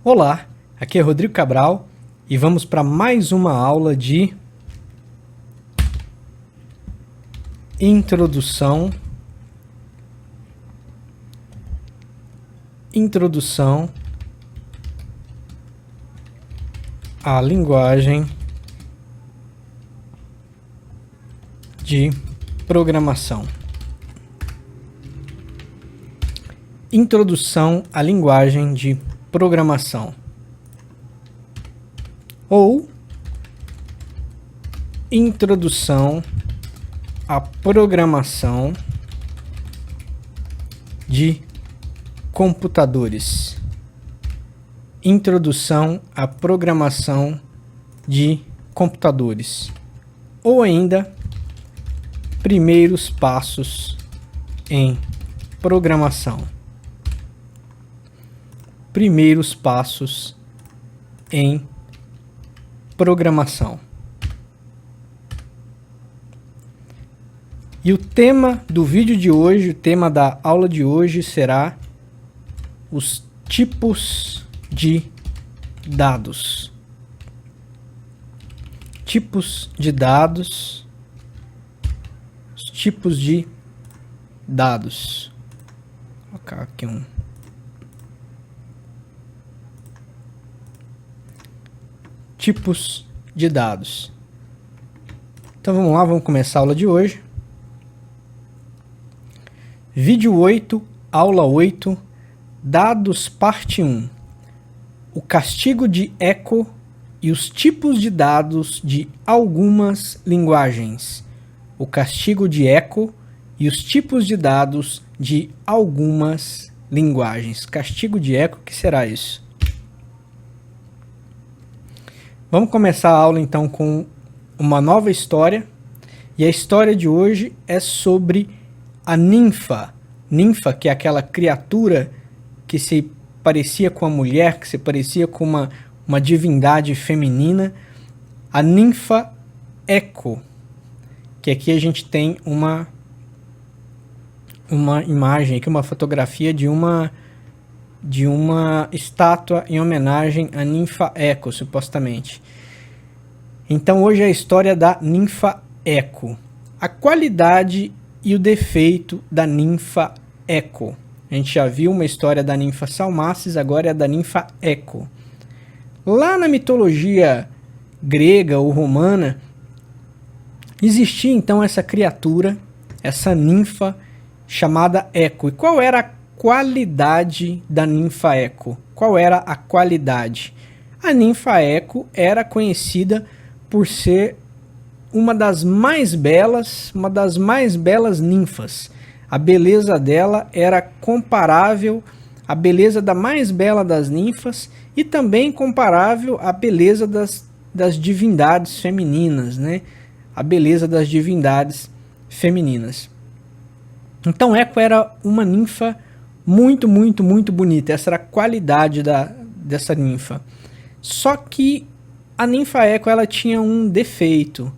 Olá, aqui é Rodrigo Cabral e vamos para mais uma aula de Introdução à linguagem de programação. Introdução à linguagem de programação. Ou Introdução à programação de computadores. Introdução à programação de computadores. Ou ainda, primeiros passos em programação. Primeiros passos em programação. E o tema do vídeo de hoje, o tema da aula de hoje será os tipos de dados. Tipos de dados. Os tipos de dados. Vou colocar aqui tipos de dados. Então vamos lá, vamos começar a aula de hoje. Vídeo 8, aula 8, dados parte 1. O castigo de eco e os tipos de dados de algumas linguagens. O castigo de eco e os tipos de dados de algumas linguagens. Castigo de eco, o que será isso? Vamos começar a aula então com uma nova história. E a história de hoje é sobre a ninfa. Ninfa, que é aquela criatura que se parecia com a mulher, que se parecia com uma divindade feminina. A ninfa Eco. Que aqui a gente tem uma imagem, aqui uma fotografia de uma estátua em homenagem à ninfa Eco, supostamente. Então hoje é a história da ninfa Eco. A qualidade e o defeito da ninfa Eco. A gente já viu uma história da ninfa Salmacis, agora é a da ninfa Eco. Lá na mitologia grega ou romana, existia então essa criatura, essa ninfa chamada Eco. E qual era a qualidade da ninfa Eco? Qual era a qualidade? A ninfa Eco era conhecida por ser uma das mais belas ninfas. A beleza dela era comparável à beleza da mais bela das ninfas e também comparável à beleza das divindades femininas, né? A beleza das divindades femininas. Então Eco era uma ninfa muito bonita. Essa era a qualidade dessa ninfa. Só que a ninfa Eco, ela tinha um defeito.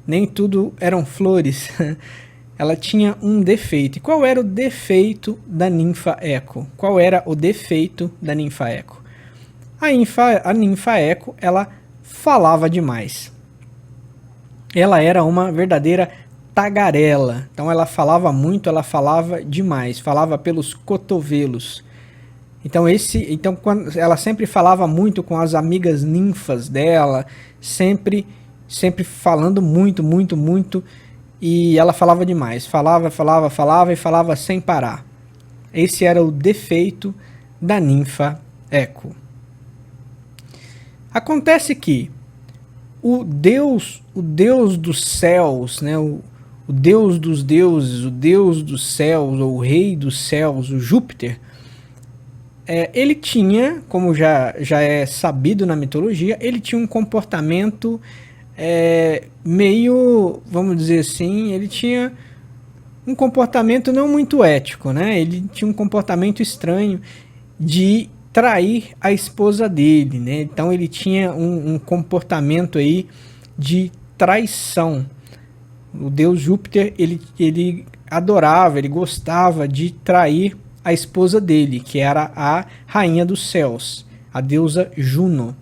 Nem tudo eram flores. Ela tinha um defeito. E qual era o defeito da ninfa Eco? Qual era o defeito da ninfa Eco? A ninfa Eco, ela falava demais. Ela era uma verdadeira tagarela. Então ela falava muito, ela falava demais, falava pelos cotovelos. Então quando ela sempre falava muito com as amigas ninfas dela, sempre falando muito, e ela falava demais, falava e falava sem parar. Esse era o defeito da ninfa Eco. Acontece que o deus dos céus, né, o deus dos deuses, o deus dos céus, ou o rei dos céus, o Júpiter, ele tinha, como já é sabido na mitologia, ele tinha um comportamento meio, vamos dizer assim, ele tinha um comportamento não muito ético, né? Ele tinha um comportamento estranho de trair a esposa dele, né? Então ele tinha um comportamento aí de traição. O deus Júpiter, ele adorava, ele gostava de trair a esposa dele, que era a rainha dos céus, a deusa Juno.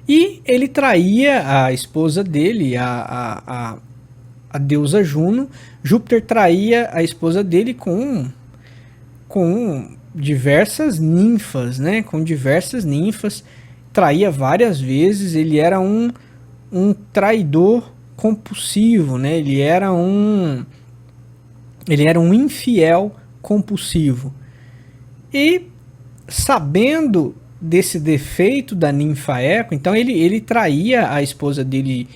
E ele traía a esposa dele, a deusa Juno. Júpiter traía a esposa dele com diversas ninfas, né? Com diversas ninfas. Traía várias vezes. Ele era um traidor compulsivo, né? Ele era um infiel compulsivo. E sabendo desse defeito da ninfa Eco, então ele traía a esposa dele,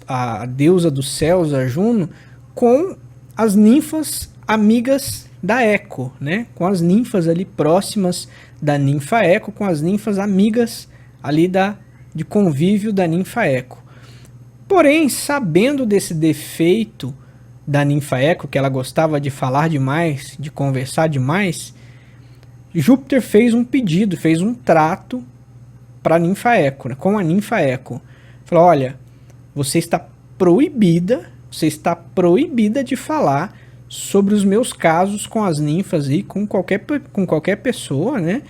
a deusa dos céus, a Juno, com as ninfas amigas da Eco, né? Com as ninfas ali próximas da ninfa Eco, com as ninfas amigas ali de convívio da ninfa Eco. Porém, sabendo desse defeito da ninfa Eco, que ela gostava de falar demais, de conversar demais, Júpiter fez um pedido, fez um trato para a ninfa Eco, né, com a ninfa Eco. Falou: olha, você está proibida de falar sobre os meus casos com as ninfas e com qualquer pessoa, né?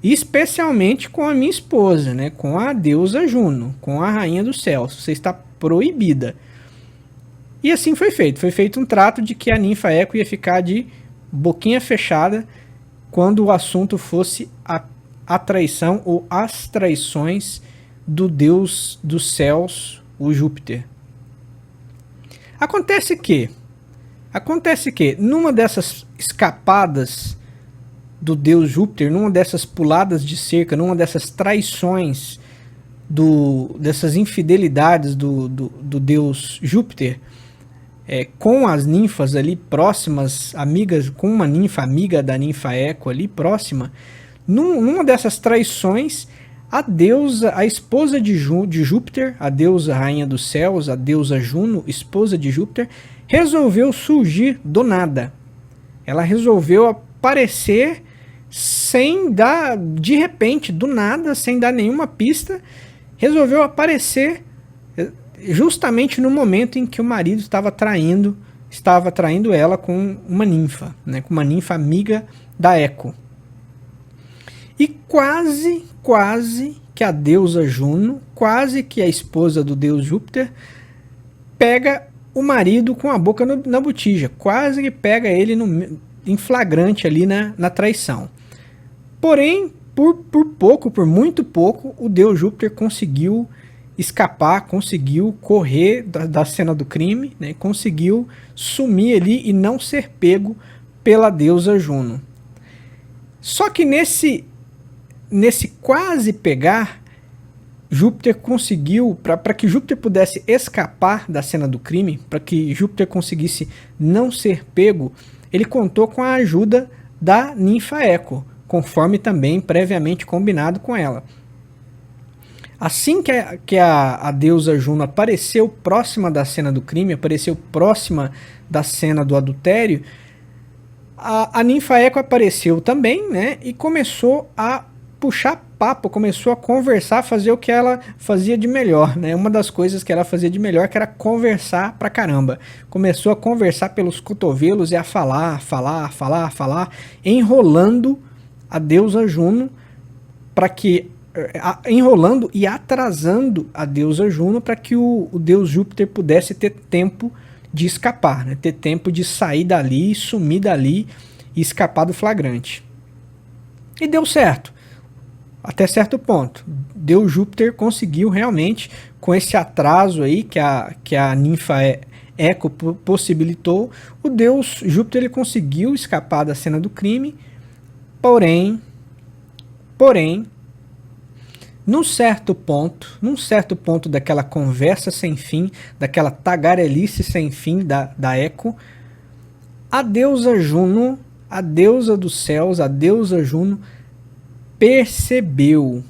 E especialmente com a minha esposa, né? Com a deusa Juno, com a rainha dos céus. Você está proibida. E assim foi feito. Foi feito um trato de que a ninfa Eco ia ficar de boquinha fechada quando o assunto fosse a traição ou as traições do deus dos céus, o Júpiter. Acontece que numa dessas escapadas do deus Júpiter, numa dessas puladas de cerca, numa dessas traições, dessas infidelidades do deus Júpiter, com as ninfas ali próximas, amigas, com uma ninfa amiga da ninfa Eco ali próxima, numa dessas traições, a esposa de Júpiter, a deusa rainha dos céus, a deusa Juno, esposa de Júpiter, resolveu surgir do nada. Ela resolveu aparecer de repente, do nada, sem dar nenhuma pista, resolveu aparecer justamente no momento em que o marido estava traindo ela com uma ninfa, né, com uma ninfa amiga da Eco. E quase que a deusa Juno, quase que a esposa do deus Júpiter, pega o marido com a boca na botija, quase que pega ele em flagrante ali na traição. Porém, por muito pouco, o deus Júpiter conseguiu escapar, conseguiu correr da cena do crime, né? Conseguiu sumir ali e não ser pego pela deusa Juno. Só que nesse quase pegar, Júpiter conseguiu, para que Júpiter pudesse escapar da cena do crime, para que Júpiter conseguisse não ser pego, ele contou com a ajuda da ninfa Eco, conforme também previamente combinado com ela. Assim que a deusa Juno apareceu próxima da cena do crime, apareceu próxima da cena do adultério, a ninfa Eco apareceu também, né, e começou a puxar papo, começou a conversar, fazer o que ela fazia de melhor, né? Uma das coisas que ela fazia de melhor que era conversar pra caramba. Começou a conversar pelos cotovelos e a falar, enrolando a deusa Juno enrolando e atrasando a deusa Juno para que o deus Júpiter pudesse ter tempo de escapar, né? Ter tempo de sair dali, sumir dali e escapar do flagrante. E deu certo. Até certo ponto. Deus Júpiter conseguiu realmente, com esse atraso aí que a ninfa Eco possibilitou, o deus Júpiter ele conseguiu escapar da cena do crime, porém, num certo ponto daquela conversa sem fim, daquela tagarelice sem fim da Eco, a deusa Juno, a deusa dos céus, a deusa Juno, percebeu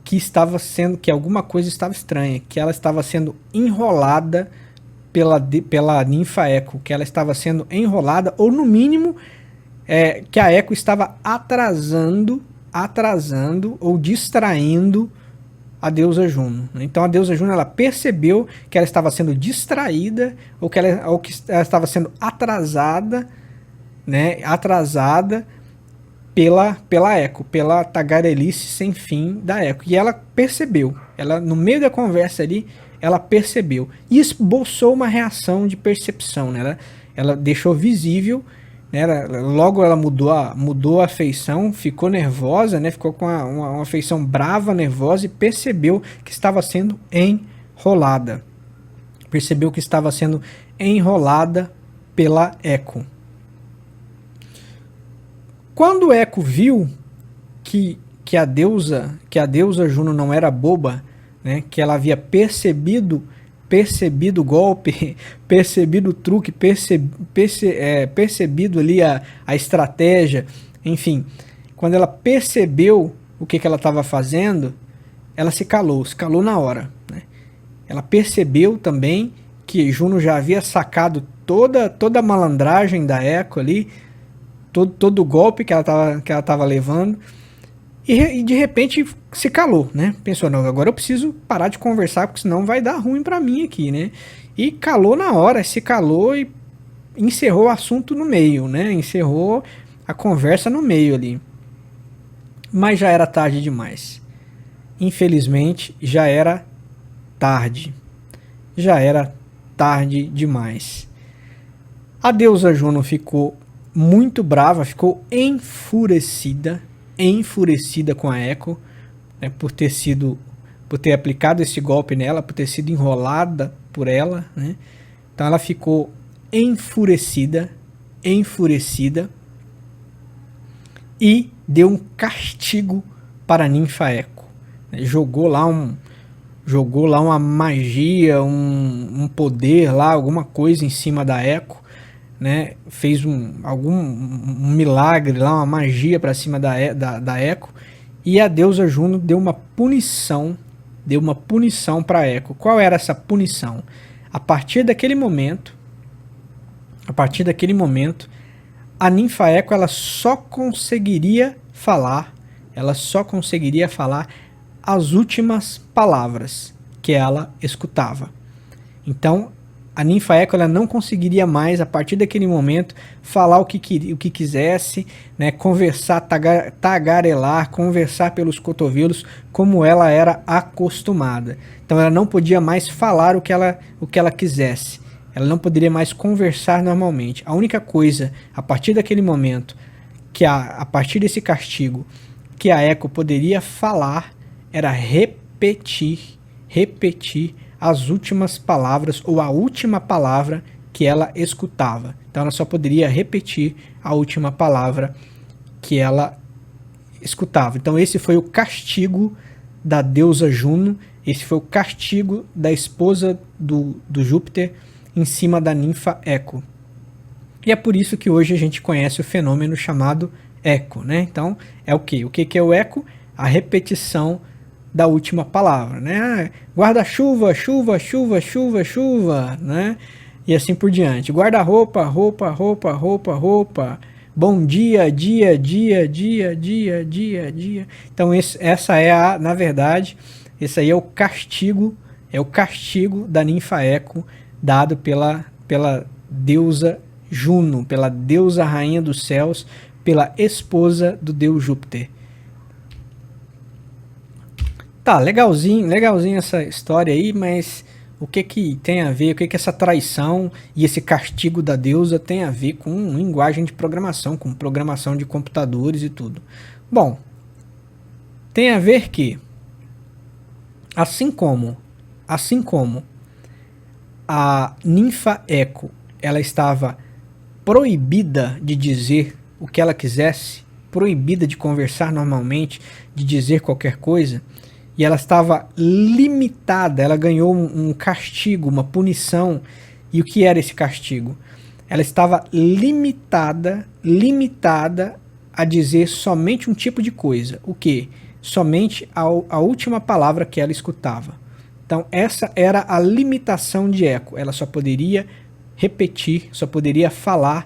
que alguma coisa estava estranha, que ela estava sendo enrolada pela ninfa Eco, que ela estava sendo enrolada, ou no mínimo que a Eco estava atrasando ou distraindo a deusa Juno. Então a deusa Juno ela percebeu que ela estava sendo distraída ou que ela estava sendo atrasada, né, pela Eco, pela tagarelice sem fim da Eco. E ela percebeu, ela no meio da conversa ali, ela percebeu e esboçou uma reação de percepção, né? Ela deixou visível, né? Logo ela mudou a feição, ficou nervosa, né? Ficou com uma feição brava, nervosa e percebeu que estava sendo enrolada. Percebeu que estava sendo enrolada pela Eco. Quando Eco viu que a deusa Juno não era boba, né, que ela havia percebido o golpe, percebido o truque, percebido ali a estratégia, enfim, quando ela percebeu o que ela estava fazendo, ela se calou na hora, né? Ela percebeu também que Juno já havia sacado toda a malandragem da Eco ali, todo o golpe que ela estava levando, e de repente se calou, né? Pensou, não, agora eu preciso parar de conversar, porque senão vai dar ruim para mim aqui, né? E calou na hora, se calou e encerrou o assunto no meio, né? Encerrou a conversa no meio ali. Mas já era tarde demais. Infelizmente, já era tarde. Já era tarde demais. A deusa Juno ficou muito brava, ficou enfurecida com a Eco, né, por ter aplicado esse golpe nela, por ter sido enrolada por ela, né? Então ela ficou enfurecida e deu um castigo para a ninfa Eco, né? Jogou lá uma magia, um poder lá, alguma coisa em cima da Eco, né? Fez um milagre lá, uma magia para cima da Eco, e a deusa Juno deu uma punição para Eco. Qual era essa punição? A partir daquele momento, a ninfa Eco ela só conseguiria falar as últimas palavras que ela escutava. Então, a ninfa Eco ela não conseguiria mais, a partir daquele momento, falar o que quisesse, né, conversar, tagarelar, conversar pelos cotovelos, como ela era acostumada. Então ela não podia mais falar o que ela quisesse. Ela não poderia mais conversar normalmente. A única coisa, a partir daquele momento, a partir desse castigo, que a Eco poderia falar, era repetir as últimas palavras ou a última palavra que ela escutava. Então ela só poderia repetir a última palavra que ela escutava. Então esse foi o castigo da deusa Juno, esse foi o castigo da esposa do Júpiter em cima da ninfa Eco. E é por isso que hoje a gente conhece o fenômeno chamado eco, né? Então é o quê? O que é o eco? A repetição da última palavra, né? Guarda-chuva, chuva, chuva, chuva, chuva, né? E assim por diante. Guarda-roupa, roupa, roupa, roupa, roupa. Bom dia, dia, dia, dia, dia, dia, dia. Então essa é na verdade, esse aí é o castigo da ninfa Eco dado pela deusa Juno, pela deusa rainha dos céus, pela esposa do deus Júpiter. Tá, legalzinho essa história aí, mas o que tem a ver, o que essa traição e esse castigo da deusa tem a ver com linguagem de programação, com programação de computadores e tudo? Bom, tem a ver que, assim como a ninfa Eco, ela estava proibida de dizer o que ela quisesse, proibida de conversar normalmente, de dizer qualquer coisa, e ela estava limitada, ela ganhou um castigo, uma punição. E o que era esse castigo? Ela estava limitada a dizer somente um tipo de coisa. O quê? Somente a última palavra que ela escutava. Então essa era a limitação de Eco. Ela só poderia repetir, só poderia falar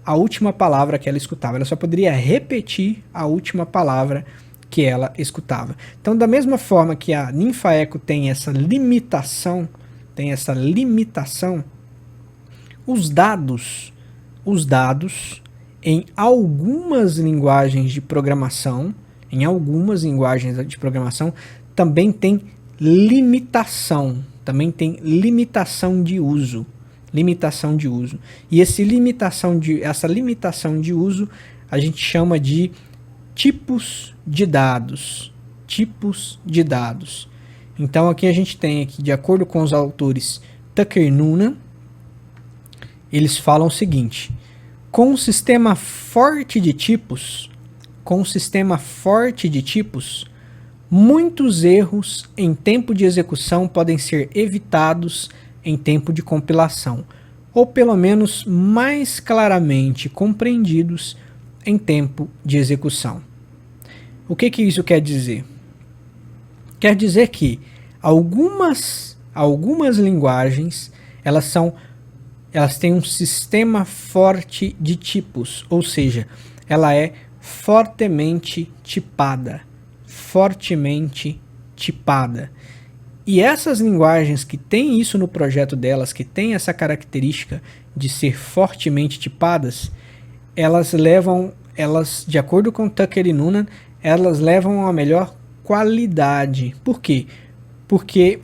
a última palavra que ela escutava. Ela só poderia repetir a última palavra que ela escutava. Então, da mesma forma que a ninfa Eco tem essa limitação, os dados em algumas linguagens de programação, também tem limitação de uso. E essa limitação de uso a gente chama de tipos de dados. Então aqui a gente tem, aqui, de acordo com os autores Tucker e Noonan, eles falam o seguinte: com um sistema forte de tipos, muitos erros em tempo de execução podem ser evitados em tempo de compilação, ou pelo menos mais claramente compreendidos em tempo de execução. O que isso quer dizer? Quer dizer que algumas linguagens, elas têm um sistema forte de tipos, ou seja, ela é fortemente tipada. E essas linguagens que têm isso no projeto delas, que têm essa característica de ser fortemente tipadas, de acordo com Tucker e Noonan, elas levam a melhor qualidade. Por quê? Porque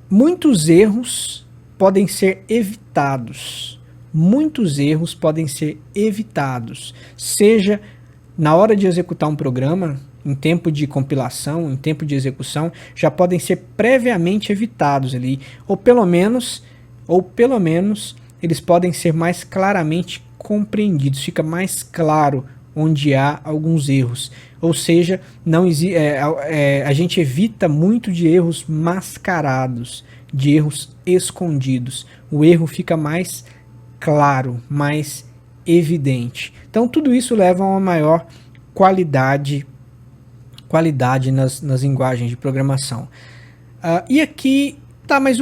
muitos erros podem ser evitados. Seja na hora de executar um programa, em tempo de compilação, em tempo de execução, já podem ser previamente evitados ali, ou pelo menos eles podem ser mais claramente compreendidos, fica mais claro onde há alguns erros, ou seja, a gente evita muito de erros mascarados, de erros escondidos, o erro fica mais claro, mais evidente. Então tudo isso leva a uma maior qualidade nas linguagens de programação. E aqui, mas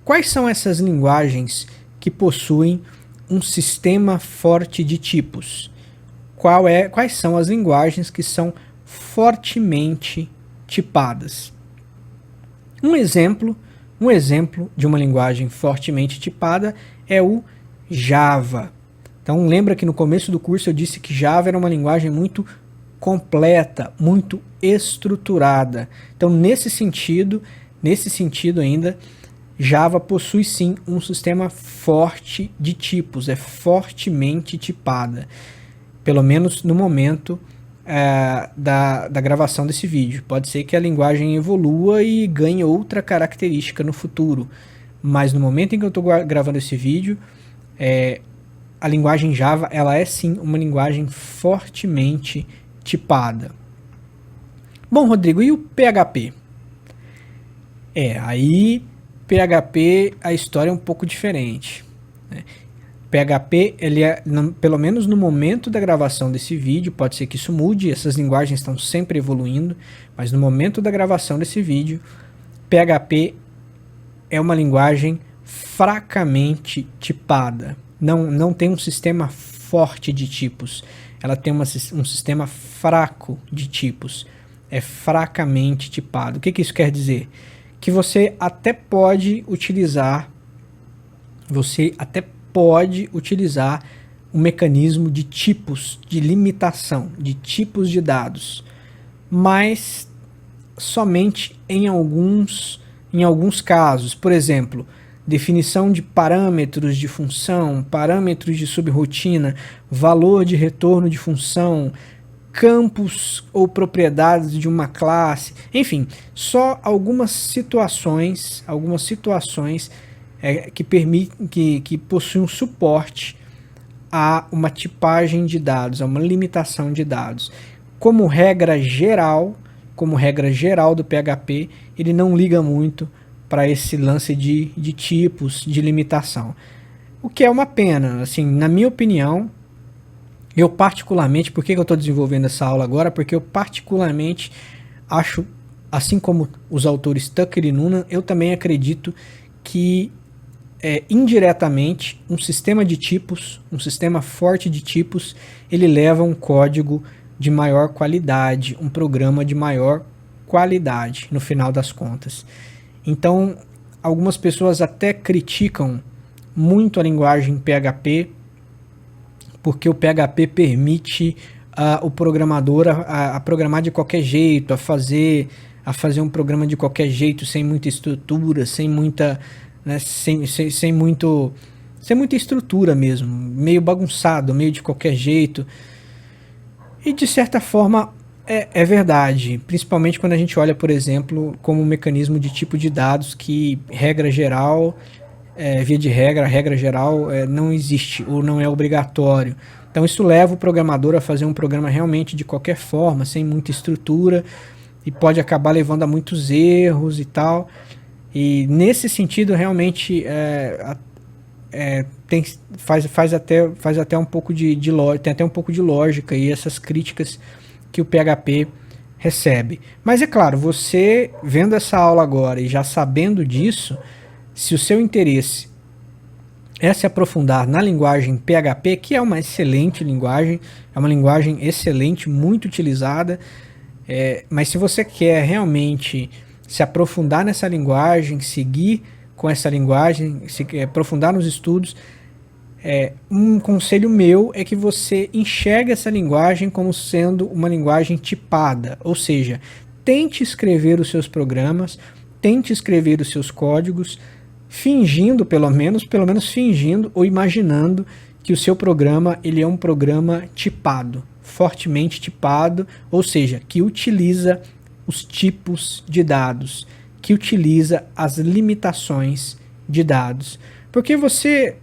quais são essas linguagens que possuem um sistema forte de tipos? Quais são as linguagens que são fortemente tipadas? Um exemplo de uma linguagem fortemente tipada é o Java. Então lembra que no começo do curso eu disse que Java era uma linguagem muito completa, muito estruturada. Então nesse sentido ainda, Java possui sim um sistema forte de tipos, é fortemente tipada, pelo menos no momento da gravação desse vídeo. Pode ser que a linguagem evolua e ganhe outra característica no futuro, mas no momento em que eu estou gravando esse vídeo, a linguagem Java, ela é sim uma linguagem fortemente tipada. Bom, Rodrigo, e o PHP? Aí PHP, a história é um pouco diferente, né? PHP, ele pelo menos no momento da gravação desse vídeo, pode ser que isso mude, essas linguagens estão sempre evoluindo, mas no momento da gravação desse vídeo, PHP é uma linguagem fracamente tipada. Não tem um sistema forte de tipos, ela tem um sistema fraco de tipos, é fracamente tipado. O que isso quer dizer? Que você até pode utilizar um mecanismo de tipos, de limitação, de tipos de dados, mas somente em alguns casos. Por exemplo, definição de parâmetros de função, parâmetros de subrotina, valor de retorno de função, campos ou propriedades de uma classe, enfim, só algumas situações que possuem um suporte a uma tipagem de dados, a uma limitação de dados. Como regra geral do PHP, ele não liga muito para esse lance de tipos, de limitação. O que é uma pena, assim, na minha opinião, eu particularmente, por que eu estou desenvolvendo essa aula agora? Porque eu particularmente acho, assim como os autores Tucker e Noonan, eu também acredito que indiretamente um sistema de tipos, um sistema forte de tipos, ele leva um código de maior qualidade, um programa de maior qualidade no final das contas. Então, algumas pessoas até criticam muito a linguagem PHP porque o PHP permite o programador a programar de qualquer jeito, a fazer um programa de qualquer jeito, sem muita estrutura, sem muita, né, sem muita estrutura mesmo, meio bagunçado, meio de qualquer jeito. E de certa forma é verdade, principalmente quando a gente olha, por exemplo, como um mecanismo de tipo de dados que, regra geral, via de regra geral, não existe ou não é obrigatório. Então isso leva o programador a fazer um programa realmente de qualquer forma, sem muita estrutura, e pode acabar levando a muitos erros e tal. E nesse sentido, realmente, faz até um pouco de lógica, tem até um pouco de lógica e essas críticas que o PHP recebe. Mas é claro, você vendo essa aula agora e já sabendo disso, se o seu interesse é se aprofundar na linguagem PHP, que é uma excelente linguagem, é uma linguagem excelente, muito utilizada, mas se você quer realmente se aprofundar nessa linguagem, seguir com essa linguagem, se aprofundar nos estudos, um conselho meu é que você enxergue essa linguagem como sendo uma linguagem tipada, ou seja, tente escrever os seus programas, tente escrever os seus códigos, fingindo, pelo menos fingindo ou imaginando que o seu programa ele é um programa tipado, fortemente tipado, ou seja, que utiliza os tipos de dados, que utiliza as limitações de dados. Porque você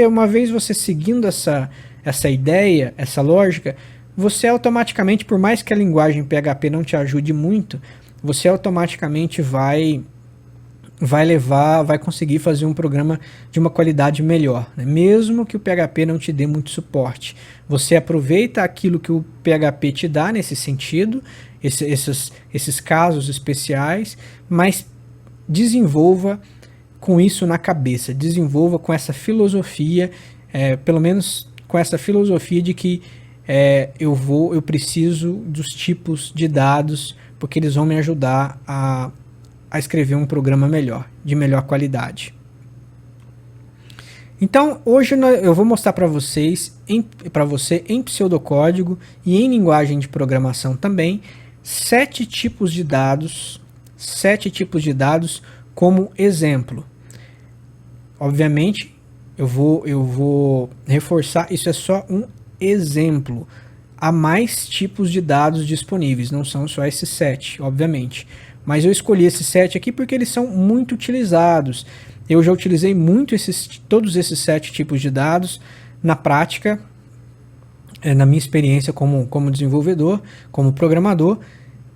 uma vez você seguindo essa ideia, essa lógica, você automaticamente, por mais que a linguagem PHP não te ajude muito, você automaticamente vai conseguir fazer um programa de uma qualidade melhor, né? Mesmo que o PHP não te dê muito suporte. Você aproveita aquilo que o PHP te dá nesse sentido, esses casos especiais, mas desenvolva com isso na cabeça, desenvolva com essa filosofia, pelo menos com essa filosofia de que eu preciso dos tipos de dados, porque eles vão me ajudar a escrever um programa melhor, de melhor qualidade. Então, hoje eu vou mostrar para você em pseudocódigo e em linguagem de programação também, 7 tipos de dados como exemplo. Obviamente, eu vou reforçar, isso é só um exemplo. Há mais tipos de dados disponíveis, não são só esses 7, obviamente. Mas eu escolhi esses 7 aqui porque eles são muito utilizados. Eu já utilizei muito todos esses 7 tipos de dados na prática, na minha experiência como desenvolvedor, como programador,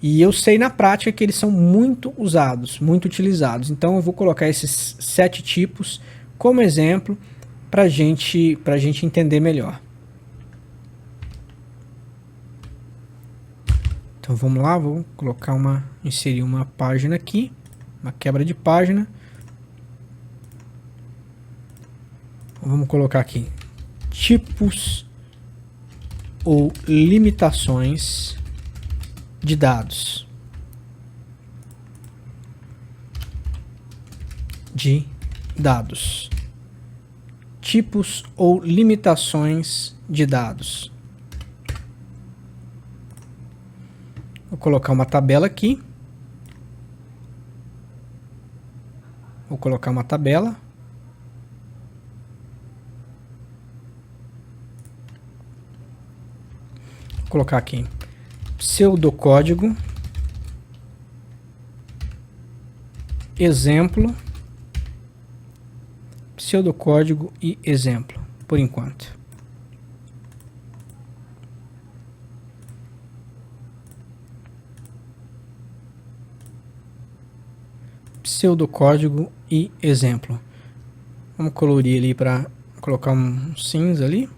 e eu sei na prática que eles são muito usados, muito utilizados. Então eu vou colocar esses 7 tipos como exemplo para a gente entender melhor. Então vamos lá, vou inserir uma página aqui, uma quebra de página. Vamos colocar aqui tipos ou limitações de dados. Tipos ou limitações de dados. Vou colocar uma tabela aqui. Vou colocar uma tabela. Vou colocar aqui pseudocódigo, exemplo, pseudocódigo e exemplo, por enquanto. Pseudocódigo e exemplo. Vamos colorir ali para colocar um cinza ali.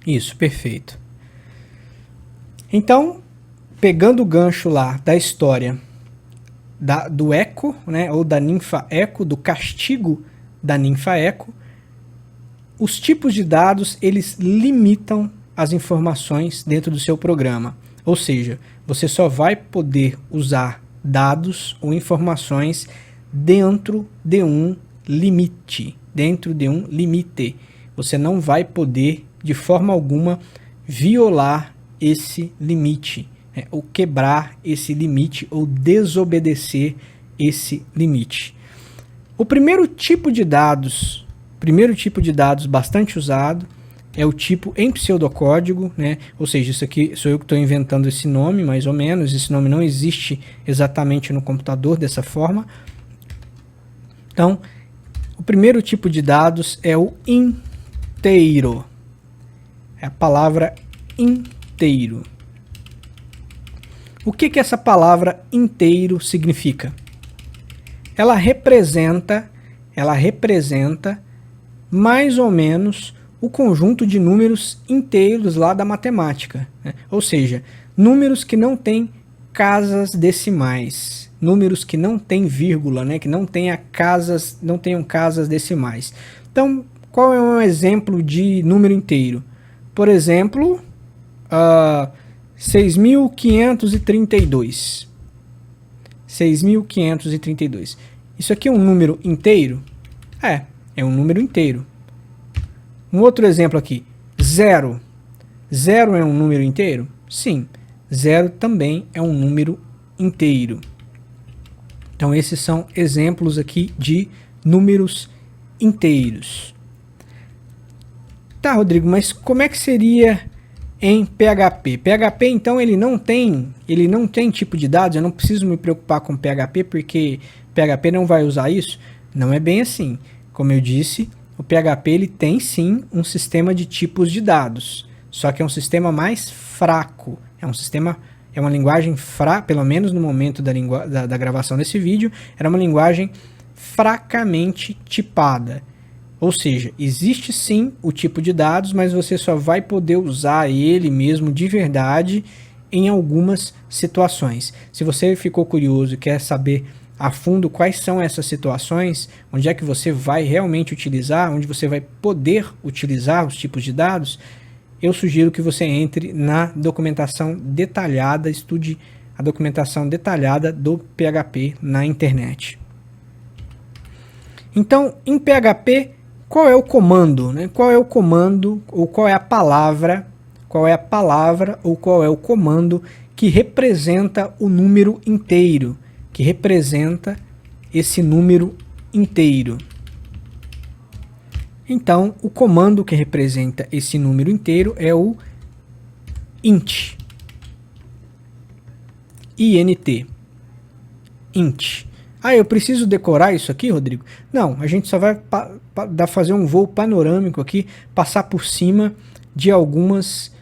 Isso, perfeito. Então, pegando o gancho lá da história do Eco, né, ou da ninfa Eco, do castigo da ninfa Eco, os tipos de dados, eles limitam as informações dentro do seu programa. Ou seja, você só vai poder usar dados ou informações dentro de um limite, Você não vai poder, de forma alguma, violar esse limite, né, ou quebrar esse limite, ou desobedecer esse limite. O primeiro tipo de dados bastante usado é o tipo em pseudocódigo, né? Ou seja, isso aqui sou eu que estou inventando esse nome, mais ou menos. Esse nome não existe exatamente no computador dessa forma. Então, o primeiro tipo de dados é o inteiro. É a palavra inteiro. O que essa palavra inteiro significa? Ela representa mais ou menos o conjunto de números inteiros lá da matemática, né? Ou seja, números que não têm casas decimais, números que não têm vírgula, né? Que não tenham casas decimais. Então, qual é um exemplo de número inteiro? Por exemplo, 6.532. 6.532. Isso aqui é um número inteiro? É um número inteiro. Um outro exemplo aqui, 0. 0 é um número inteiro? Sim, 0 também é um número inteiro. Então esses são exemplos aqui de números inteiros. Tá, Rodrigo, mas como é que seria em PHP? PHP, então, ele não tem tipo de dados, eu não preciso me preocupar com PHP, porque PHP não vai usar isso? Não é bem assim. Como eu disse, o PHP ele tem sim um sistema de tipos de dados, só que é um sistema mais fraco, é uma linguagem fraca, pelo menos no momento da gravação desse vídeo, era uma linguagem fracamente tipada. Ou seja, existe sim o tipo de dados, mas você só vai poder usar ele mesmo de verdade em algumas situações. Se você ficou curioso e quer saber a fundo quais são essas situações, onde é que você vai realmente utilizar, onde você vai poder utilizar os tipos de dados, eu sugiro que você entre na documentação detalhada, estude a documentação detalhada do PHP na internet. Então, em PHP, qual é o comando, né? Qual é o comando ou qual é a palavra ou qual é o comando que representa o número inteiro, que representa esse número inteiro? Então, o comando que representa esse número inteiro é o int. INT. Int. Eu preciso decorar isso aqui, Rodrigo? Não, a gente só vai fazer um voo panorâmico aqui, passar por cima de alguns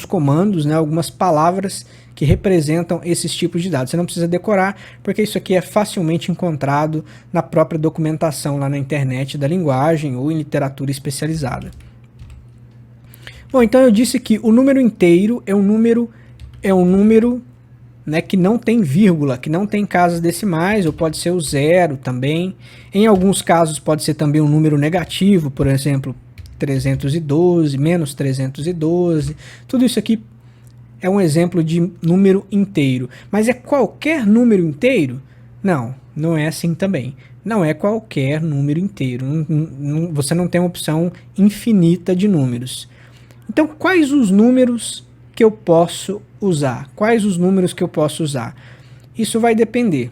comandos, né, algumas palavras que representam esses tipos de dados. Você não precisa decorar, porque isso aqui é facilmente encontrado na própria documentação lá na internet da linguagem ou em literatura especializada. Bom, então eu disse que o número inteiro é um número né, que não tem vírgula, que não tem casas decimais, ou pode ser o zero também. Em alguns casos pode ser também um número negativo, por exemplo, 312, menos 312. Tudo isso aqui é um exemplo de número inteiro. Mas é qualquer número inteiro? Não, não é assim também. Não é qualquer número inteiro. Você não tem uma opção infinita de números. Então, quais os números que eu posso usar? Quais os números que eu posso usar? Isso vai depender.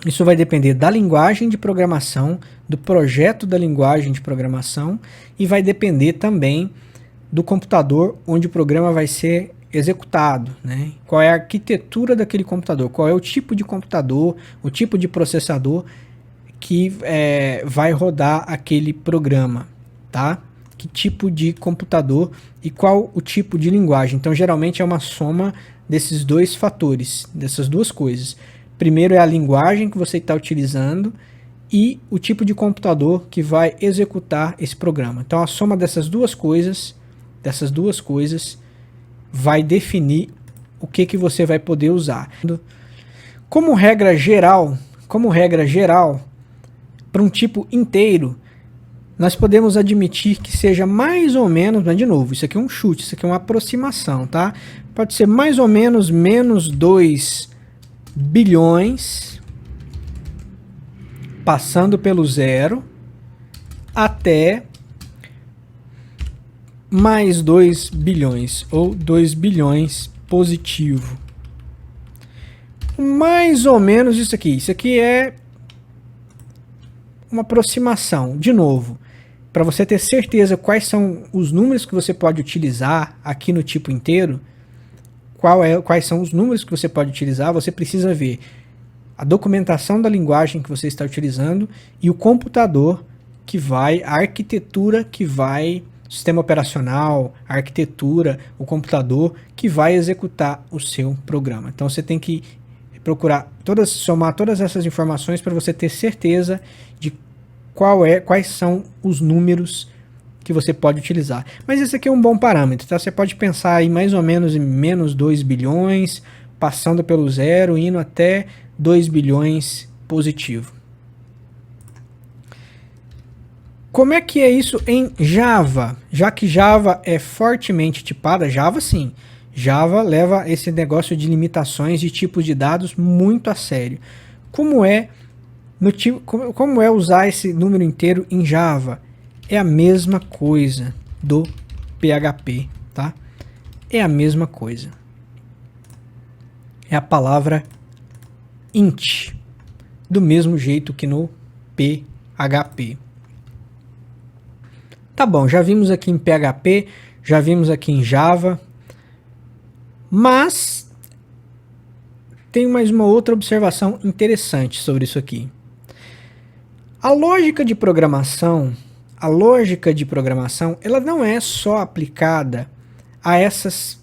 Isso vai depender da linguagem de programação, do projeto da linguagem de programação, e vai depender também do computador onde o programa vai ser executado, né? Qual é a arquitetura daquele computador, qual é o tipo de computador, o tipo de processador que vai rodar aquele programa, tá? Que tipo de computador e qual o tipo de linguagem. Então, geralmente é uma soma desses dois fatores, dessas duas coisas. Primeiro é a linguagem que você está utilizando e o tipo de computador que vai executar esse programa. Então, a soma dessas duas coisas vai definir o que você vai poder usar. Como regra geral, para um tipo inteiro, nós podemos admitir que seja mais ou menos, mas de novo, isso aqui é um chute, isso aqui é uma aproximação, tá? Pode ser mais ou menos menos 2 bilhões, passando pelo zero, até mais 2 bilhões, ou 2 bilhões positivo. Mais ou menos isso aqui. Isso aqui é uma aproximação. De novo, para você ter certeza quais são os números que você pode utilizar aqui no tipo inteiro, quais são os números que você pode utilizar, você precisa ver a documentação da linguagem que você está utilizando e o computador que vai, a arquitetura que vai, sistema operacional, a arquitetura, o computador que vai executar o seu programa. Então você tem que procurar somar todas essas informações para você ter certeza de quais são os números que você pode utilizar. Mas esse aqui é um bom parâmetro, tá? Você pode pensar aí mais ou menos em menos 2 bilhões, passando pelo zero, indo até 2 bilhões positivo. Como é que é isso em Java? Já que Java é fortemente tipada, Java sim. Java leva esse negócio de limitações de tipos de dados muito a sério. Como é usar esse número inteiro em Java? É a mesma coisa do PHP, tá? É a mesma coisa. É a palavra int, do mesmo jeito que no PHP. Tá bom, já vimos aqui em PHP, já vimos aqui em Java, mas tem mais uma outra observação interessante sobre isso aqui. A lógica de programação, ela não é só aplicada a essas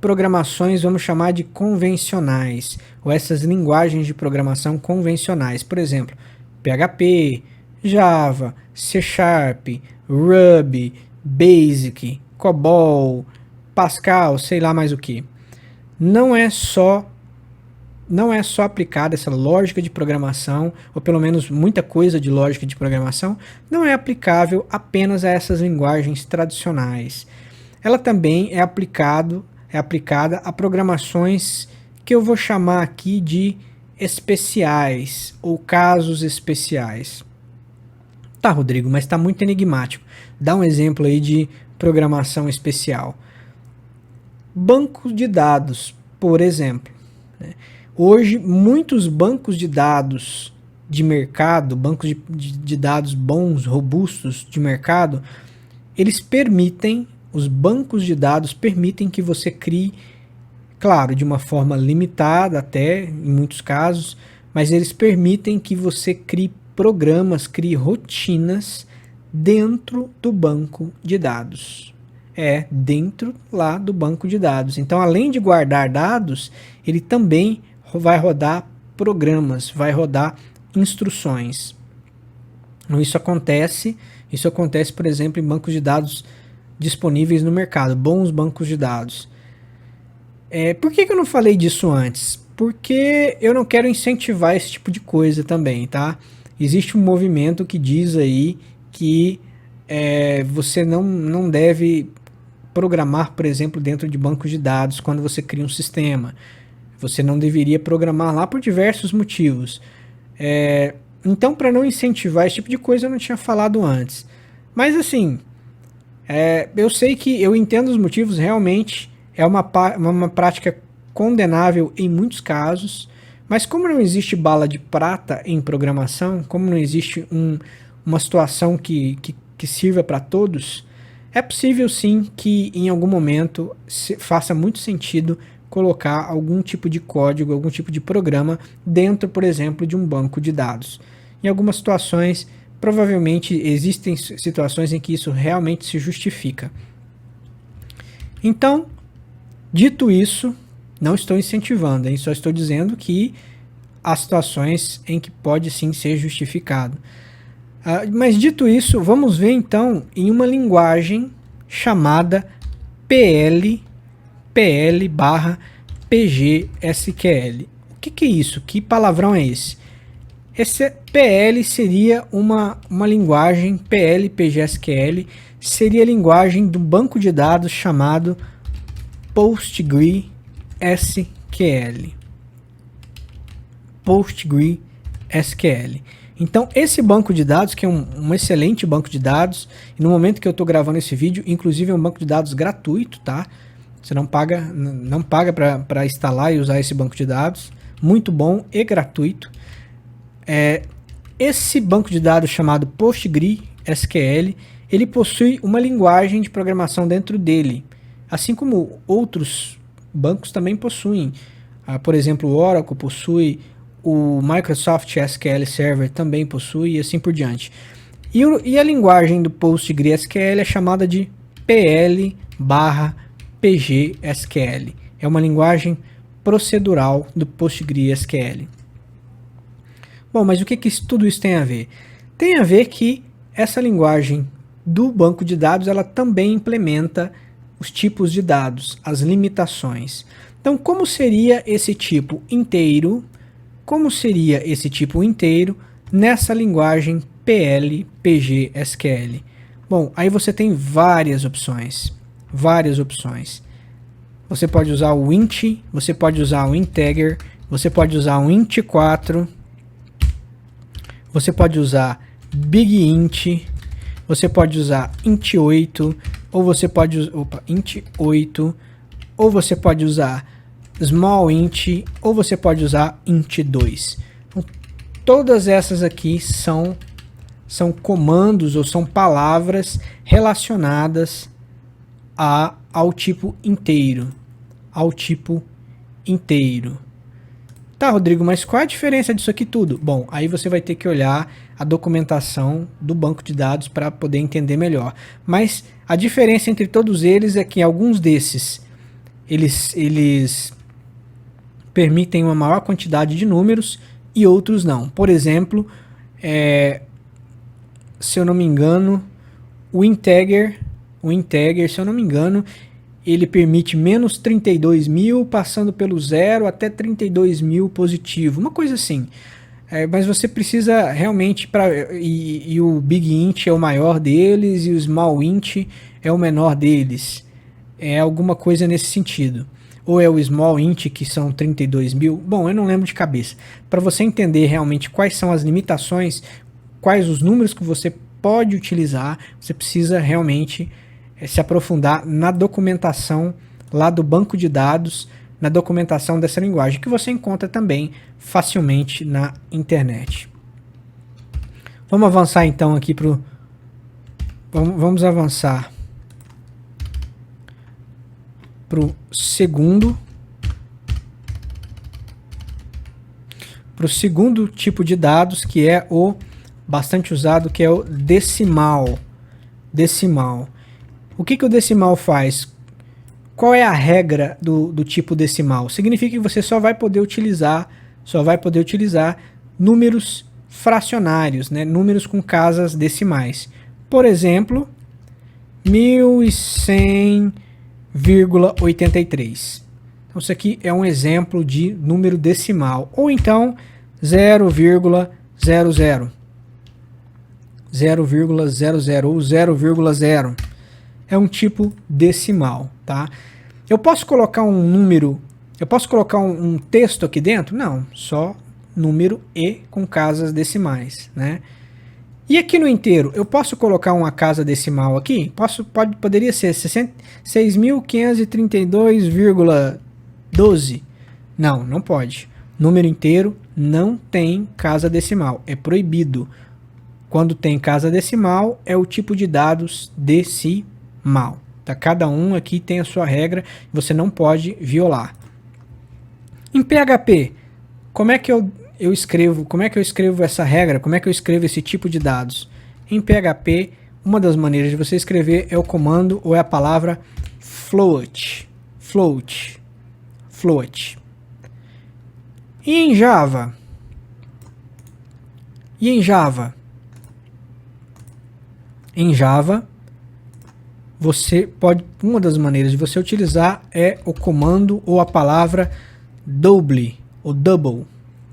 programações, vamos chamar de convencionais, ou essas linguagens de programação convencionais. Por exemplo, PHP, Java, C#, Ruby, Basic, COBOL, Pascal, sei lá mais o que. Não é só aplicada essa lógica de programação, ou pelo menos muita coisa de lógica de programação, não é aplicável apenas a essas linguagens tradicionais. Ela também é aplicada a programações que eu vou chamar aqui de especiais, ou casos especiais. Tá, Rodrigo, mas está muito enigmático. Dá um exemplo aí de programação especial. Banco de dados, por exemplo. Hoje, muitos bancos de dados de mercado, bancos de dados bons, robustos de mercado, os bancos de dados permitem que você crie, claro, de uma forma limitada até, em muitos casos, mas eles permitem que você crie programas, crie rotinas dentro do banco de dados. Dentro lá do banco de dados. Então, além de guardar dados, ele também vai rodar programas, vai rodar instruções. Então, isso acontece, por exemplo, em bancos de dados disponíveis no mercado, bons bancos de dados. Por que eu não falei disso antes? Porque eu não quero incentivar esse tipo de coisa também, tá? Existe um movimento que diz aí que você não deve programar, por exemplo, dentro de bancos de dados quando você cria um sistema. Você não deveria programar lá por diversos motivos. Então, para não incentivar esse tipo de coisa, eu não tinha falado antes. Mas assim, eu sei que eu entendo os motivos, realmente é uma prática condenável em muitos casos, mas como não existe bala de prata em programação, como não existe uma situação que sirva para todos, é possível sim que em algum momento faça muito sentido colocar algum tipo de código, algum tipo de programa dentro, por exemplo, de um banco de dados. Em algumas situações, provavelmente existem situações em que isso realmente se justifica. Então, dito isso, não estou incentivando, só estou dizendo que há situações em que pode sim ser justificado. Mas dito isso, vamos ver então em uma linguagem chamada PL/PGSQL. O que é isso? Que palavrão é esse? Esse PL seria uma linguagem, PL/PGSQL, seria a linguagem do banco de dados chamado PostgreSQL. PostgreSQL. Então, esse banco de dados, que é um excelente banco de dados, e no momento que eu estou gravando esse vídeo, inclusive é um banco de dados gratuito, tá? Você não paga para instalar e usar esse banco de dados. Muito bom e gratuito. Esse banco de dados chamado PostgreSQL, ele possui uma linguagem de programação dentro dele, assim como outros bancos também possuem. Por exemplo, o Oracle possui, o Microsoft SQL Server também possui e assim por diante. E a linguagem do PostgreSQL é chamada de PL/PGSQL. É uma linguagem procedural do PostgreSQL. Bom, mas o que tudo isso tem a ver? Tem a ver que essa linguagem do banco de dados, ela também implementa os tipos de dados, as limitações. Então, como seria esse tipo inteiro? Como seria esse tipo inteiro nessa linguagem PL/PGSQL? Bom, aí você tem várias opções. Você pode usar o int, você pode usar o integer, você pode usar o int4, você pode usar big int, você pode usar int8, ou você pode usar int8, ou você pode usar small int, ou você pode usar int2. Então, todas essas aqui são comandos ou são palavras relacionadas ao tipo inteiro. Tá, Rodrigo, mas qual é a diferença disso aqui tudo? Bom, aí você vai ter que olhar a documentação do banco de dados para poder entender melhor. Mas a diferença entre todos eles é que alguns desses eles permitem uma maior quantidade de números e outros não. Por exemplo, se eu não me engano, o integer, se eu não me engano, ele permite menos 32.000, passando pelo 0 até 32.000 positivo, uma coisa assim. Mas você precisa realmente, e o big int é o maior deles, e o small int é o menor deles. É alguma coisa nesse sentido. Ou é o small int, que são 32.000. Bom, eu não lembro de cabeça. Para você entender realmente quais são as limitações, quais os números que você pode utilizar, você precisa realmente se aprofundar na documentação lá do banco de dados, na documentação dessa linguagem, que você encontra também facilmente na internet. Vamos avançar então aqui vamos avançar para o segundo tipo de dados, que é o bastante usado, que é o decimal. O que o decimal faz? Qual é a regra do tipo decimal? Significa que você só vai poder utilizar números fracionários, né? Números com casas decimais. Por exemplo, 1100,83. Então isso aqui é um exemplo de número decimal. Ou então 0,00. 0,00 ou 0,0 é um tipo decimal, tá? Eu posso colocar um número, eu posso colocar um texto aqui dentro? Não, só número e com casas decimais, né? E aqui no inteiro, eu posso colocar uma casa decimal aqui? Poderia ser 6.532,12. Não pode. Número inteiro não tem casa decimal, é proibido. Quando tem casa decimal, é o tipo de dados decimal. Tá? Cada um aqui tem a sua regra, você não pode violar. Em PHP, como é que eu escrevo essa regra? Como é que eu escrevo esse tipo de dados? Em PHP, uma das maneiras de você escrever é o comando ou é a palavra float. E em Java? Em Java, uma das maneiras de você utilizar é o comando ou a palavra double, ou double,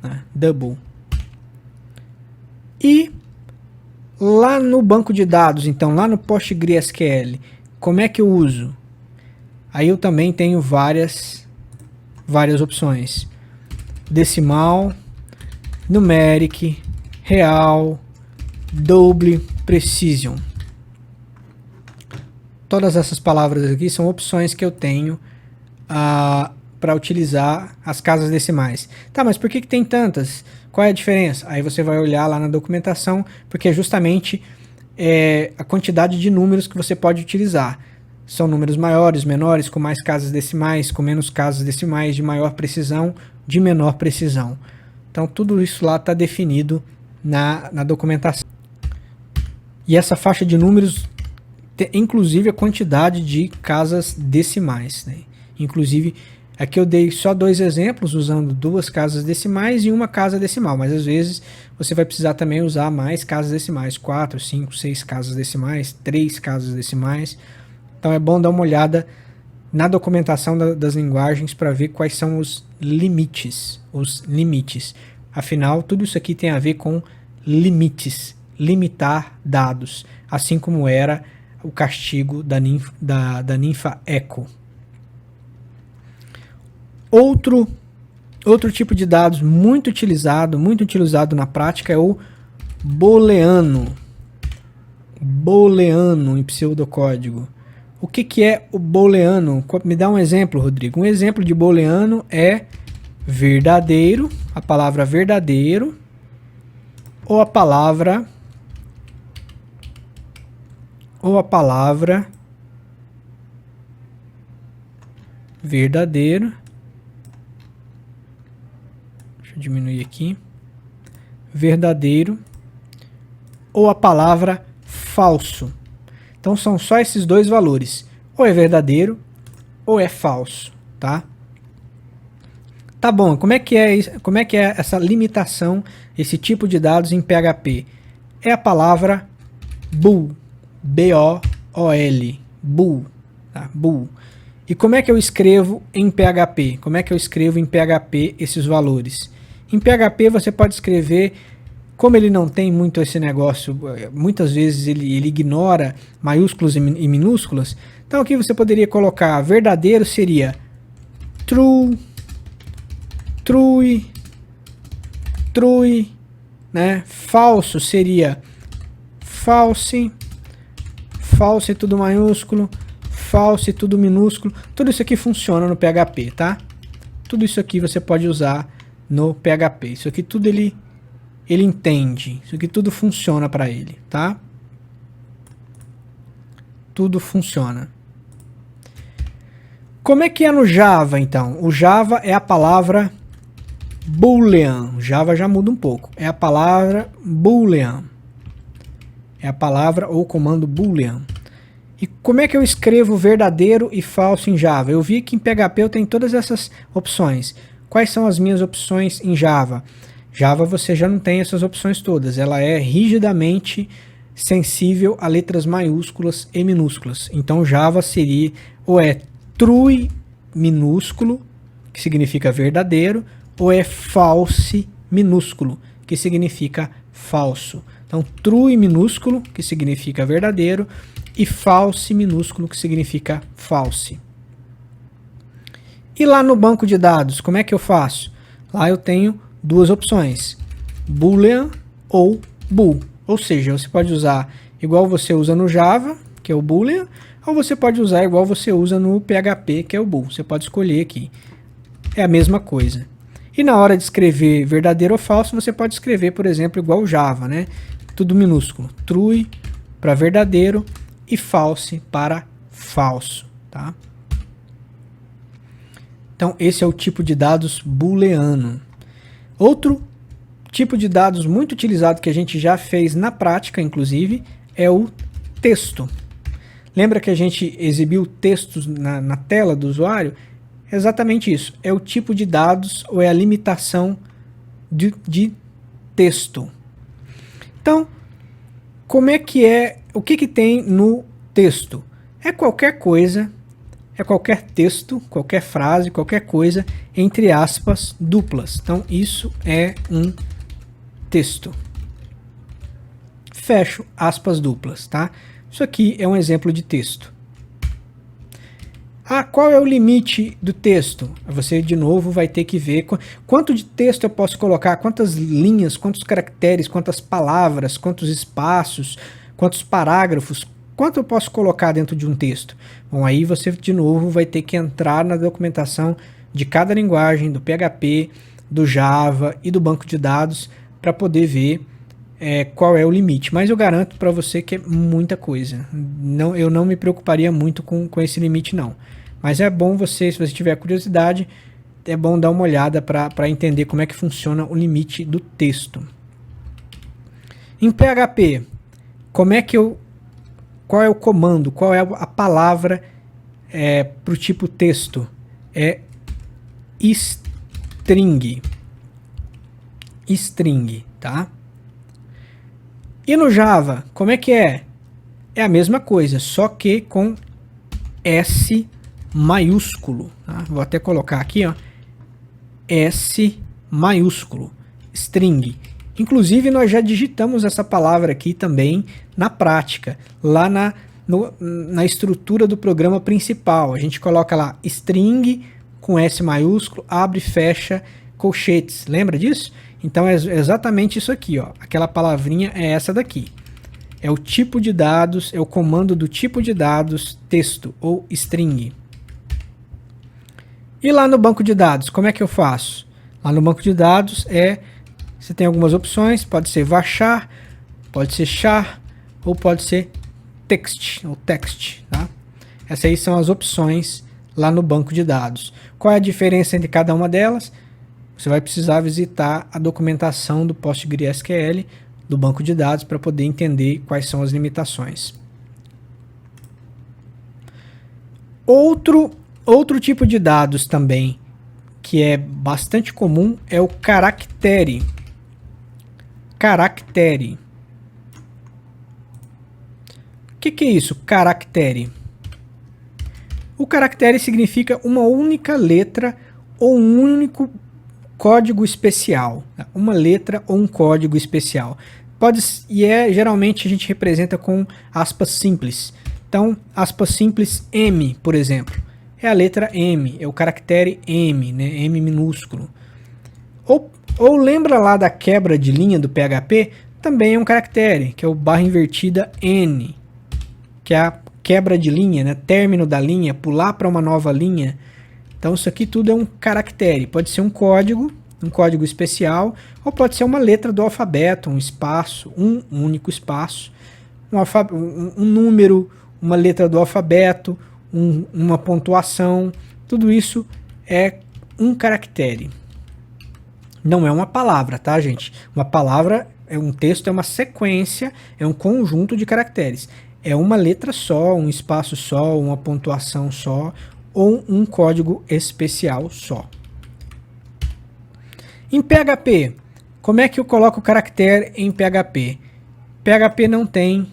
né? Double. E lá no banco de dados, então, lá no PostgreSQL, como é que eu uso? Aí eu também tenho várias opções. Decimal, numeric, real, double, precision. Todas essas palavras aqui são opções que eu tenho para utilizar as casas decimais. Tá, mas por que tem tantas? Qual é a diferença? Aí você vai olhar lá na documentação, porque é justamente a quantidade de números que você pode utilizar. São números maiores, menores, com mais casas decimais, com menos casas decimais, de maior precisão, de menor precisão. Então tudo isso lá está definido na documentação. E essa faixa de números, inclusive a quantidade de casas decimais, né? Inclusive, aqui eu dei só 2 exemplos usando 2 casas decimais e 1 casa decimal, mas às vezes você vai precisar também usar mais casas decimais, 4, 5, 6 casas decimais, 3 casas decimais. Então é bom dar uma olhada na documentação das linguagens para ver quais são os limites. Afinal, tudo isso aqui tem a ver com limites, limitar dados, assim como era o castigo da ninfa Eco. Outro tipo de dados muito utilizado na prática é o booleano. Booleano em pseudocódigo. O que é o booleano? Me dá um exemplo, Rodrigo. Um exemplo de booleano é verdadeiro, a palavra verdadeiro, ou a palavra verdadeiro. Deixa eu diminuir aqui. Verdadeiro ou a palavra falso. Então são só esses 2 valores. Ou é verdadeiro ou é falso, tá? Tá bom, como é que é essa limitação, esse tipo de dados em PHP? É a palavra bool, B-O-O-L, bool, tá? Bool. E como é que eu escrevo em PHP? Como é que eu escrevo em PHP esses valores? Em PHP você pode escrever, como ele não tem muito esse negócio, muitas vezes ele ignora maiúsculos e minúsculas, então aqui você poderia colocar verdadeiro seria true, né? Falso seria false, false tudo maiúsculo, false tudo minúsculo. Tudo isso aqui funciona no PHP, tá? Tudo isso aqui você pode usar no PHP. Isso aqui tudo ele entende. Isso aqui tudo funciona para ele, tá? Tudo funciona. Como é que é no Java, então? O Java é a palavra boolean. O Java já muda um pouco. É a palavra boolean. É a palavra ou comando boolean. E como é que eu escrevo verdadeiro e falso em Java? Eu vi que em PHP eu tenho todas essas opções. Quais são as minhas opções em Java? Java você já não tem essas opções todas. Ela é rigidamente sensível a letras maiúsculas e minúsculas. Então Java seria ou é true minúsculo, que significa verdadeiro, ou é false minúsculo, que significa falso. Então true minúsculo, que significa verdadeiro, e false minúsculo, que significa false. E lá no banco de dados, como é que eu faço? Lá eu tenho 2 opções, boolean ou bool. Ou seja, você pode usar igual você usa no Java, que é o boolean, ou você pode usar igual você usa no PHP, que é o bool. Você pode escolher aqui. É a mesma coisa. E na hora de escrever verdadeiro ou falso, você pode escrever, por exemplo, igual o Java, né? Tudo minúsculo. True para verdadeiro e false para falso, tá? Então esse é o tipo de dados booleano. Outro tipo de dados muito utilizado que a gente já fez na prática, inclusive, é o texto. Lembra que a gente exibiu textos na tela do usuário? É exatamente isso. É o tipo de dados ou é a limitação de texto. Então, como é que é? O que tem no texto? É qualquer coisa, é qualquer texto, qualquer frase, qualquer coisa entre aspas duplas. Então, isso é um texto. Fecho aspas duplas, tá? Isso aqui é um exemplo de texto. Ah, qual é o limite do texto? Você, de novo, vai ter que ver quanto de texto eu posso colocar, quantas linhas, quantos caracteres, quantas palavras, quantos espaços, quantos parágrafos, quanto eu posso colocar dentro de um texto. Bom, aí você, de novo, vai ter que entrar na documentação de cada linguagem, do PHP, do Java e do banco de dados, para poder ver qual é o limite. Mas eu garanto para você que é muita coisa. Eu não me preocuparia muito com esse limite, não. Mas é bom você, se você tiver curiosidade, é bom dar uma olhada para entender como é que funciona o limite do texto. Em PHP, qual é o comando, qual é a palavra para o tipo texto? É string. String, tá? E no Java, como é que é? É a mesma coisa, só que com S maiúsculo. Tá? Vou até colocar aqui, ó, S maiúsculo, string. Inclusive, nós já digitamos essa palavra aqui também na prática, lá na estrutura do programa principal. A gente coloca lá string com S maiúsculo, abre e fecha colchetes. Lembra disso? Então é exatamente isso aqui, ó. Aquela palavrinha é essa daqui. É o tipo de dados, é o comando do tipo de dados texto ou string. E lá no banco de dados, como é que eu faço? Lá no banco de dados você tem algumas opções, pode ser varchar, pode ser char ou pode ser text ou text, tá? Essas aí são as opções lá no banco de dados. Qual é a diferença entre cada uma delas? Você vai precisar visitar a documentação do PostgreSQL do banco de dados para poder entender quais são as limitações. Outro tipo de dados também que é bastante comum é o caractere. Caractere. O que é isso? Caractere. O caractere significa uma única letra ou um único código especial. Uma letra ou um código especial. Geralmente a gente representa com aspas simples. Então, aspas simples M, por exemplo, é a letra M, é o caractere M, né? M minúsculo. Ou lembra lá da quebra de linha do PHP? Também é um caractere, que é o barra invertida N, que é a quebra de linha, né? Término da linha, pular para uma nova linha. Então isso aqui tudo é um caractere, pode ser um código especial, ou pode ser uma letra do alfabeto, um espaço, um único espaço, um número, uma letra do alfabeto, uma pontuação, tudo isso é um caractere. Não é uma palavra, tá, gente? Uma palavra, um texto é uma sequência, é um conjunto de caracteres. É uma letra só, um espaço só, uma pontuação só, ou um código especial só. Em PHP, como é que eu coloco o caractere em PHP? PHP não tem,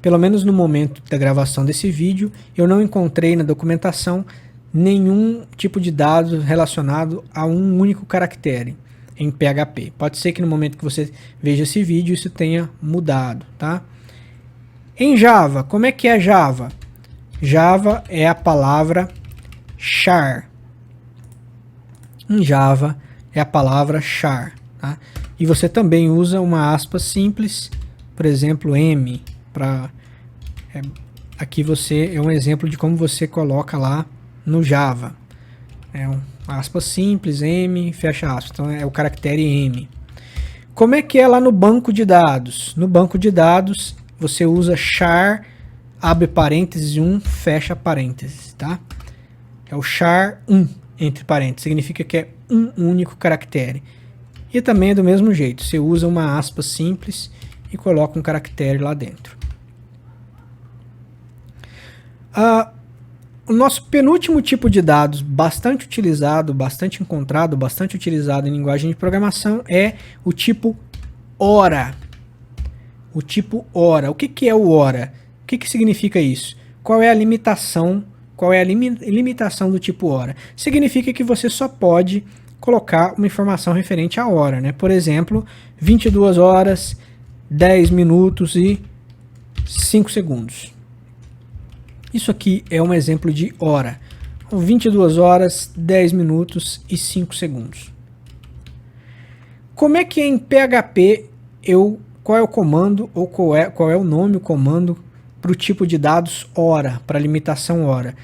pelo menos no momento da gravação desse vídeo, eu não encontrei na documentação nenhum tipo de dado relacionado a um único caractere em PHP. Pode ser que no momento que você veja esse vídeo isso tenha mudado, tá? Em Java, como é que é Java? Java é a palavra char. Em Java é a palavra char, tá? E você também usa uma aspa simples, por exemplo, M, aqui é um exemplo de como você coloca lá no Java. É uma aspa simples, M, fecha aspas, então é o caractere M. Como é que é lá no banco de dados? No banco de dados você usa char, abre parênteses 1, fecha parênteses, tá? É o char 1, entre parênteses, significa que é um único caractere. E também é do mesmo jeito, você usa uma aspa simples e coloca um caractere lá dentro. O nosso penúltimo tipo de dados bastante utilizado, bastante encontrado, bastante utilizado em linguagem de programação é o tipo hora. O tipo hora. O que é o hora? O que significa isso? Qual é a limitação? Qual é a limitação do tipo hora? Significa que você só pode colocar uma informação referente à hora, né? Por exemplo, 22 horas, 10 minutos e 5 segundos. Isso aqui é um exemplo de hora. 22 horas, 10 minutos e 5 segundos. Como é que em PHP qual é o comando ou qual é o nome, o comando para o tipo de dados hora, para limitação hora?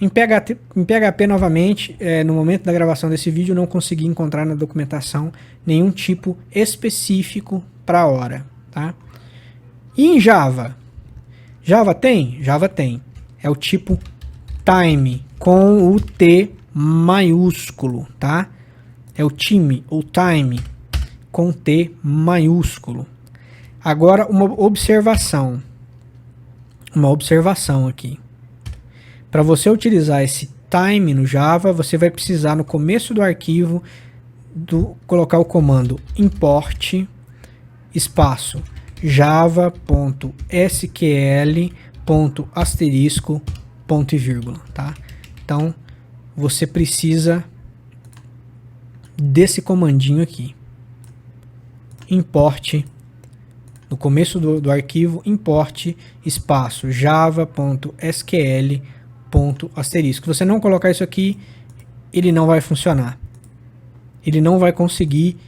Em PHP novamente, no momento da gravação desse vídeo, eu não consegui encontrar na documentação nenhum tipo específico para hora, tá? E em Java? Java tem? Java tem. É o tipo time, com o T maiúsculo, tá? É o time, ou time, com T maiúsculo. Agora, uma observação aqui. Para você utilizar esse time no Java, você vai precisar no começo do arquivo colocar o comando import espaço java.sql asterisco ponto e vírgula, tá? Então você precisa desse comandinho aqui, import, no começo do arquivo, import espaço java.sql ponto asterisco. Se você não colocar isso aqui, ele não vai funcionar. Ele não vai conseguir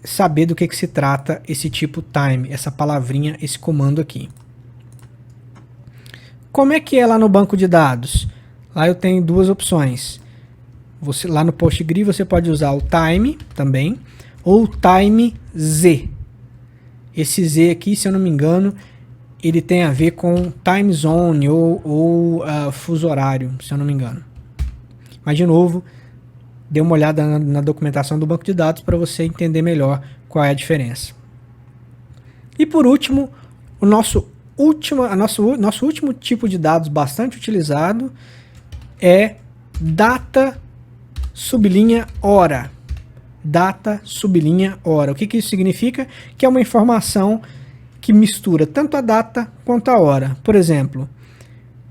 saber do que se trata esse tipo time, essa palavrinha, esse comando aqui. Como é que é lá no banco de dados? Lá eu tenho duas opções. Lá no Postgre você pode usar o time também, ou o time Z. Esse Z aqui, se eu não me engano, ele tem a ver com time zone ou fuso horário, se eu não me engano. Mas de novo, dê uma olhada na documentação do banco de dados para você entender melhor qual é a diferença. E por último, nosso último tipo de dados bastante utilizado é data sublinha hora. Data sublinha hora. O que isso significa? Que é uma informação que mistura tanto a data quanto a hora. Por exemplo,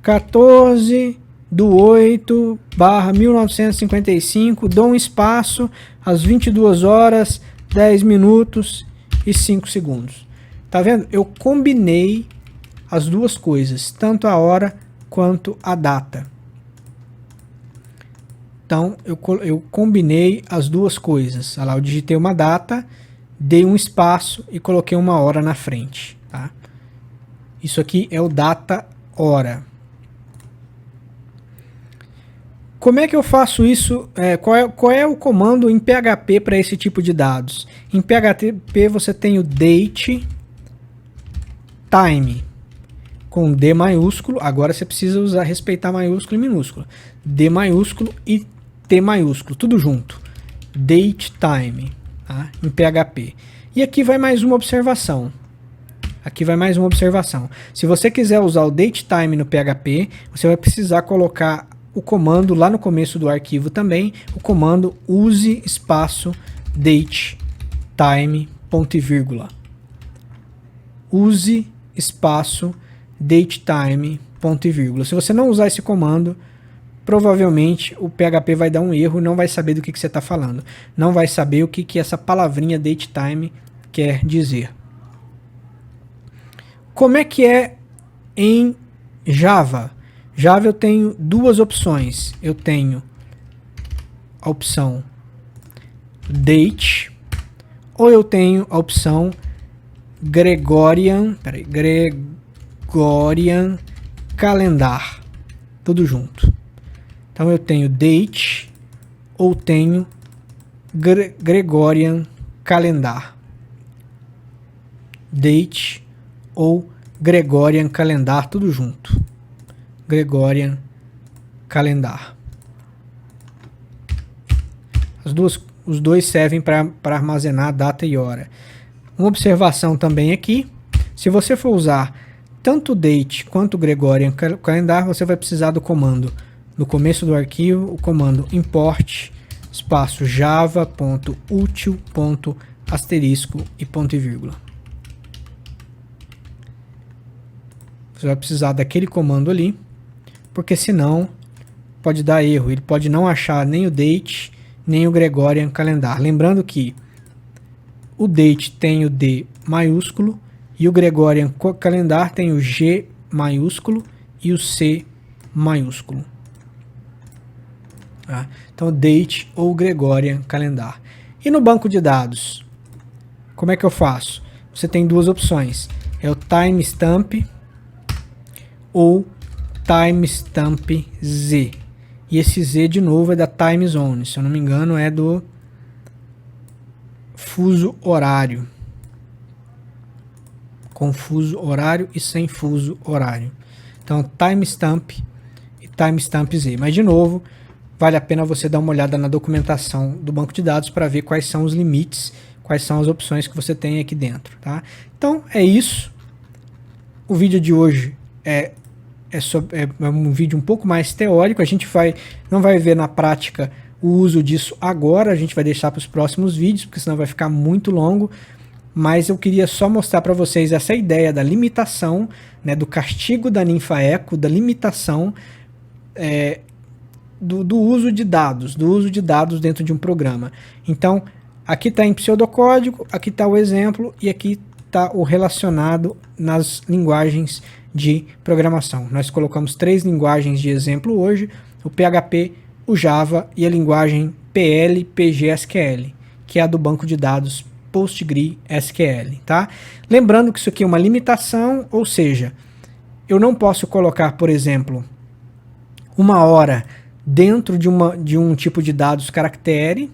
14/8/1955, dou um espaço às 22 horas, 10 minutos e 5 segundos. Tá vendo? Eu combinei as duas coisas, tanto a hora quanto a data. Então, eu combinei as duas coisas. Olha lá, eu digitei uma data, dei um espaço e coloquei uma hora na frente. Tá? Isso aqui é o data hora. Como é que eu faço isso? Qual é o comando em PHP para esse tipo de dados? Em PHP você tem o date time com D maiúsculo. Agora você precisa respeitar maiúsculo e minúsculo. D maiúsculo e T maiúsculo, tudo junto. Date time, tá? Em PHP. E aqui vai mais uma observação. Se você quiser usar o datetime no PHP, você vai precisar colocar o comando lá no começo do arquivo também, o comando use espaço datetime ponto e vírgula. Use espaço datetime ponto e vírgula. Se você não usar esse comando, provavelmente o PHP vai dar um erro e não vai saber do que você está falando. Não vai saber o que essa palavrinha datetime quer dizer. Como é que é em Java? Java eu tenho duas opções. Eu tenho a opção date ou eu tenho a opção Gregorian calendar. Tudo junto. Então eu tenho date ou tenho Gregorian calendar. Date ou Gregorian calendar, tudo junto. Gregorian calendar. Os dois servem para armazenar data e hora. Uma observação também aqui, se você for usar tanto date quanto Gregorian calendar, você vai precisar do comando no começo do arquivo, o comando import espaço java.util asterisco e ponto e vírgula. Você vai precisar daquele comando ali, porque senão pode dar erro. Ele pode não achar nem o date, nem o Gregorian calendar. Lembrando que o date tem o D maiúsculo e o Gregorian calendar tem o G maiúsculo e o C maiúsculo. Tá? Então, date ou Gregorian Calendar. E no banco de dados, como é que eu faço? Você tem duas opções, é o timestamp ou timestamp Z. E esse Z, de novo, é da time zone, se eu não me engano, é do fuso horário. Com fuso horário e sem fuso horário. Então, timestamp e timestamp Z. Mas, de novo, vale a pena você dar uma olhada na documentação do banco de dados para ver quais são os limites, quais são as opções que você tem aqui dentro. Tá? Então, é isso. O vídeo de hoje é um vídeo um pouco mais teórico. A gente não vai ver na prática o uso disso agora. A gente vai deixar para os próximos vídeos, porque senão vai ficar muito longo. Mas eu queria só mostrar para vocês essa ideia da limitação, né, do castigo da ninfa-eco, da limitação do uso de dados, dentro de um programa. Então, aqui está em pseudocódigo, aqui está o exemplo e aqui está o relacionado nas linguagens de programação. Nós colocamos 3 linguagens de exemplo hoje, o PHP, o Java e a linguagem PL/PG/SQL, que é a do banco de dados PostgreSQL, tá? Lembrando que isso aqui é uma limitação, ou seja, eu não posso colocar, por exemplo, 1 hora dentro de um tipo de dados caractere,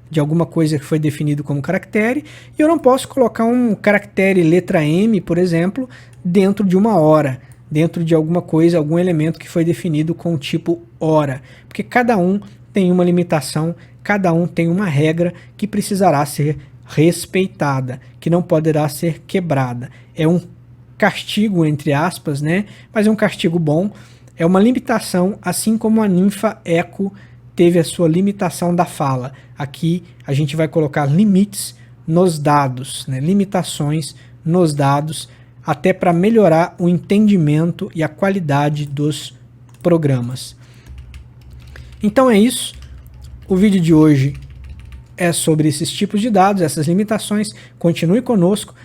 de alguma coisa que foi definido como caractere, e eu não posso colocar um caractere letra M, por exemplo, dentro de 1 hora, dentro de alguma coisa, algum elemento que foi definido com o tipo hora, porque cada um tem uma limitação, cada um tem uma regra que precisará ser respeitada, que não poderá ser quebrada. É um castigo, entre aspas, né? Mas é um castigo bom, é uma limitação, assim como a ninfa-eco teve a sua limitação da fala. Aqui a gente vai colocar limites nos dados, né? Limitações nos dados, até para melhorar o entendimento e a qualidade dos programas. Então é isso, o vídeo de hoje é sobre esses tipos de dados, essas limitações. Continue conosco.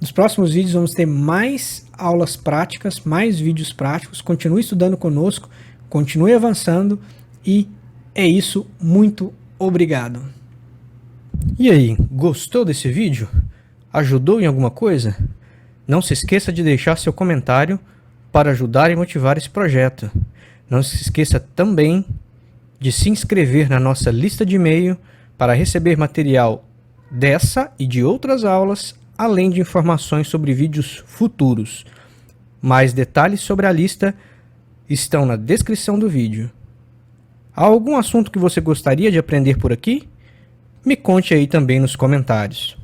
Nos próximos vídeos vamos ter mais aulas práticas, mais vídeos práticos. Continue estudando conosco, continue avançando e é isso. Muito obrigado. E aí, gostou desse vídeo? Ajudou em alguma coisa? Não se esqueça de deixar seu comentário para ajudar e motivar esse projeto. Não se esqueça também de se inscrever na nossa lista de e-mail para receber material dessa e de outras aulas, além de informações sobre vídeos futuros. Mais detalhes sobre a lista estão na descrição do vídeo. Há algum assunto que você gostaria de aprender por aqui? Me conte aí também nos comentários.